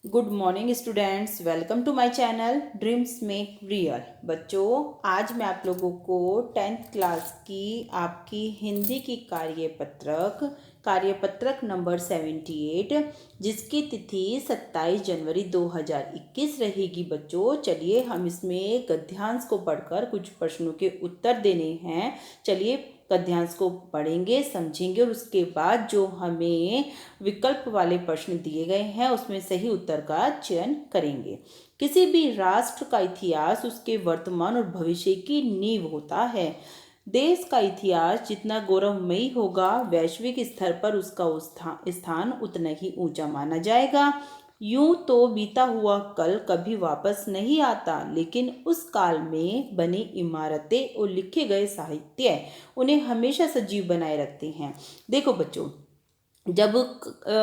Good morning students, welcome to my channel dreams make real. बच्चों, आज मैं आप लोगों को 10th क्लास की आपकी हिंदी की कार्यपत्रक नंबर 78 जिसकी तिथि 27 जनवरी 2021 रहेगी। बच्चों, चलिए हम इसमें गद्यांश को पढ़कर कुछ प्रश्नों के उत्तर देने हैं। चलिए गद्यांश को पढ़ेंगे, समझेंगे और उसके बाद जो हमें विकल्प वाले प्रश्न दिए गए हैं उसमें सही उत्तर का चयन करेंगे। किसी भी राष्ट्र का इतिहास उसके वर्तमान और भविष्य की नींव होता है। देश का इतिहास जितना गौरवमयी होगा, वैश्विक स्तर पर उसका स्थान उतना ही ऊंचा माना जाएगा। यूं तो बीता हुआ कल कभी वापस नहीं आता, लेकिन उस काल में बनी इमारतें और लिखे गए साहित्य उन्हें हमेशा सजीव बनाए रखते हैं। देखो बच्चों, जब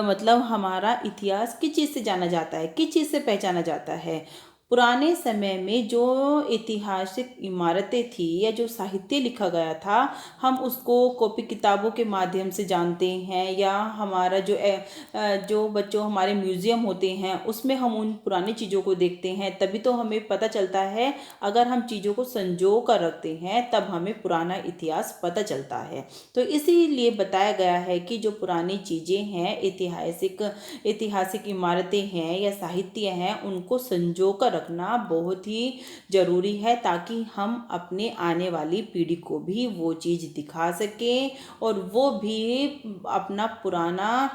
मतलब हमारा इतिहास किस चीज़ से जाना जाता है, किस चीज़ से पहचाना जाता है। पुराने समय में जो ऐतिहासिक इमारतें थी या जो साहित्य लिखा गया था, हम उसको कॉपी किताबों के माध्यम से जानते हैं, या हमारा जो बच्चों हमारे म्यूज़ियम होते हैं उसमें हम उन पुरानी चीज़ों को देखते हैं, तभी तो हमें पता चलता है। अगर हम चीज़ों को संजो कर रखते हैं तब हमें पुराना इतिहास पता चलता है। तो इसीलिए बताया गया है कि जो पुरानी चीज़ें हैं, ऐतिहासिक इमारतें हैं या साहित्य हैं, उनको संजो कर रखना बहुत ही ज़रूरी है, ताकि हम अपने आने वाली पीढ़ी को भी वो चीज़ दिखा सकें और वो भी अपना पुराना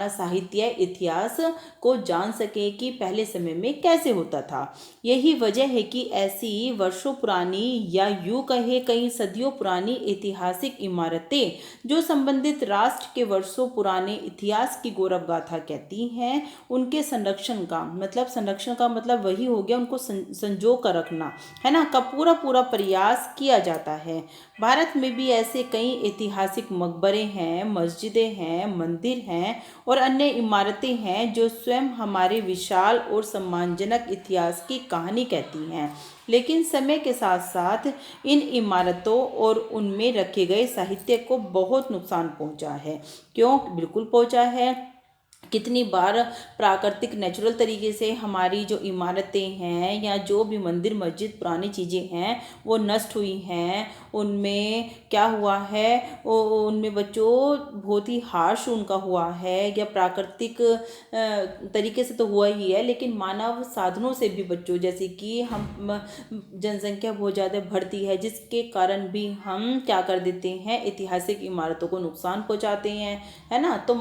साहित्य इतिहास को जान सके कि पहले समय में कैसे होता था। यही वजह है कि ऐसी वर्षों पुरानी या यूं कहे कई सदियों पुरानी ऐतिहासिक इमारतें जो संबंधित राष्ट्र के वर्षों पुराने इतिहास की गौरव गाथा कहती हैं, उनके संरक्षण का मतलब वही हो गया, उनको संजो कर रखना है ना, का पूरा पूरा प्रयास किया जाता है। भारत में भी ऐसे कई ऐतिहासिक मकबरे हैं, मस्जिदें हैं, मंदिर हैं और अन्य इमारतें हैं जो स्वयं हमारे विशाल और सम्मानजनक इतिहास की कहानी कहती हैं। लेकिन समय के साथ साथ इन इमारतों और उनमें रखे गए साहित्य को बहुत नुकसान पहुंचा है। क्यों? बिल्कुल पहुंचा है। कितनी बार प्राकृतिक नेचुरल तरीके से हमारी जो इमारतें हैं या जो भी मंदिर मस्जिद पुरानी चीज़ें हैं वो नष्ट हुई हैं। उनमें क्या हुआ है, उनमें बच्चों बहुत ही हार्श उनका हुआ है, या प्राकृतिक तरीके से तो हुआ ही है, लेकिन मानव साधनों से भी बच्चों, जैसे कि हम जनसंख्या बहुत ज़्यादा बढ़ती है, जिसके कारण भी हम क्या कर देते हैं, ऐतिहासिक इमारतों को नुकसान पहुंचाते हैं, है ना। तो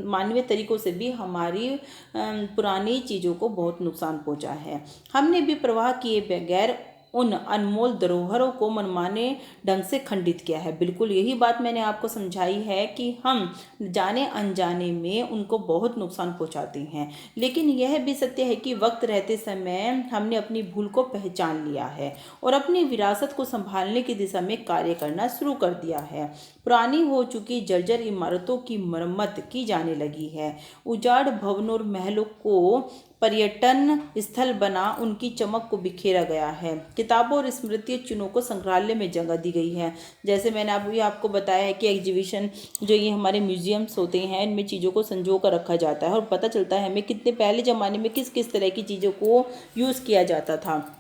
मानवीय तरीकों से भी हमारी पुरानी चीज़ों को बहुत नुकसान पहुंचा है। हमने भी परवाह किए बगैर उन अनमोल धरोहरों को मनमाने ढंग से खंडित किया है। बिल्कुल यही बात मैंने आपको समझाई है कि हम जाने अनजाने में उनको बहुत नुकसान पहुंचाते हैं। लेकिन यह भी सत्य है कि वक्त रहते समय हमने अपनी भूल को पहचान लिया है और अपनी विरासत को संभालने की दिशा में कार्य करना शुरू कर दिया है। पुरानी हो चुकी जर्जर इमारतों की मरम्मत की जाने लगी है। उजाड़ भवनों और महलों को पर्यटन स्थल बना उनकी चमक को बिखेरा गया है। किताबों और स्मृति चिन्हों को संग्रहालय में जगह दी गई है। जैसे मैंने अभी आपको बताया है कि एग्जीबिशन जो ये हमारे म्यूजियम्स होते हैं, इनमें चीज़ों को संजो कर रखा जाता है और पता चलता है हमें कितने पहले ज़माने में किस किस तरह की चीज़ों को यूज़ किया जाता था।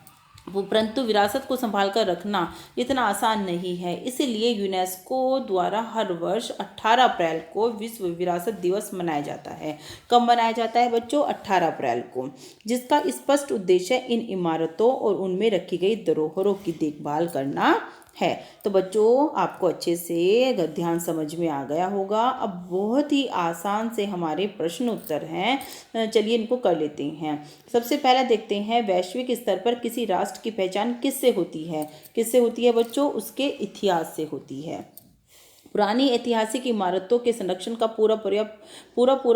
परंतु विरासत को संभाल कर रखना इतना आसान नहीं है। इसीलिए यूनेस्को द्वारा हर वर्ष 18 अप्रैल को विश्व विरासत दिवस मनाया जाता है। कब मनाया जाता है बच्चों? 18 अप्रैल को, जिसका स्पष्ट उद्देश्य इन इमारतों और उनमें रखी गई धरोहरों की देखभाल करना है। तो बच्चों, आपको अच्छे से गद्यांश समझ में आ गया होगा। अब बहुत ही आसान से हमारे प्रश्न उत्तर हैं, चलिए इनको कर लेते हैं। सबसे पहला देखते हैं, वैश्विक स्तर पर किसी राष्ट्र की पहचान किससे होती है? किससे होती है बच्चों? उसके इतिहास से होती है। पुरानी ऐतिहासिक इमारतों के संरक्षण का पूरा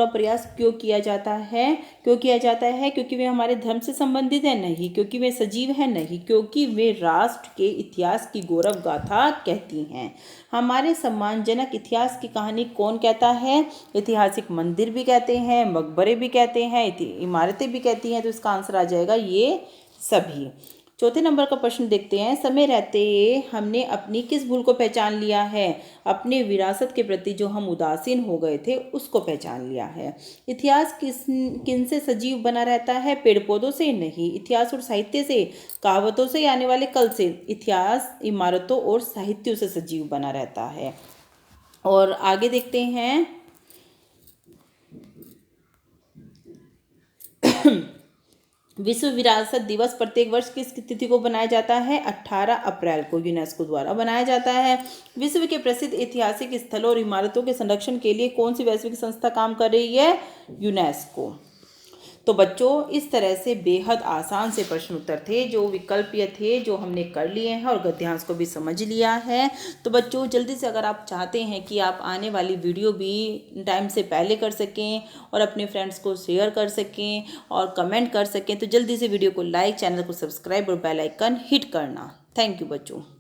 प्रयास क्यों किया जाता है? क्योंकि वे हमारे धर्म से संबंधित है? नहीं। क्योंकि वे सजीव है? नहीं। क्योंकि वे राष्ट्र के इतिहास की गौरव गाथा कहती हैं। हमारे सम्मानजनक इतिहास की कहानी कौन कहता है? ऐतिहासिक मंदिर भी कहते हैं, मकबरे भी कहते हैं, इमारतें भी कहती हैं। तो इसका आंसर आ जाएगा ये सभी। चौथे नंबर का प्रश्न देखते हैं। समय रहते हमने अपनी किस भूल को पहचान लिया है? अपने विरासत के प्रति जो हम उदासीन हो गए थे उसको पहचान लिया है। इतिहास किनसे सजीव बना रहता है? पेड़ पौधों से नहीं, इतिहास और साहित्य से, कहावतों से, आने वाले कल से। इतिहास इमारतों और साहित्यों से सजीव बना रहता है। और आगे देखते हैं। विश्व विरासत दिवस प्रत्येक वर्ष किस तिथि को बनाया जाता है? 18 अप्रैल को यूनेस्को द्वारा बनाया जाता है। विश्व के प्रसिद्ध ऐतिहासिक स्थलों और इमारतों के संरक्षण के लिए कौन सी वैश्विक संस्था काम कर रही है? यूनेस्को। तो बच्चों, इस तरह से बेहद आसान से प्रश्न उत्तर थे, जो विकल्प ये थे जो हमने कर लिए हैं और गद्यांश को भी समझ लिया है। तो बच्चों, जल्दी से अगर आप चाहते हैं कि आप आने वाली वीडियो भी टाइम से पहले कर सकें और अपने फ्रेंड्स को शेयर कर सकें और कमेंट कर सकें, तो जल्दी से वीडियो को लाइक, चैनल को सब्सक्राइब और बेल आइकन हिट करना। थैंक यू बच्चों।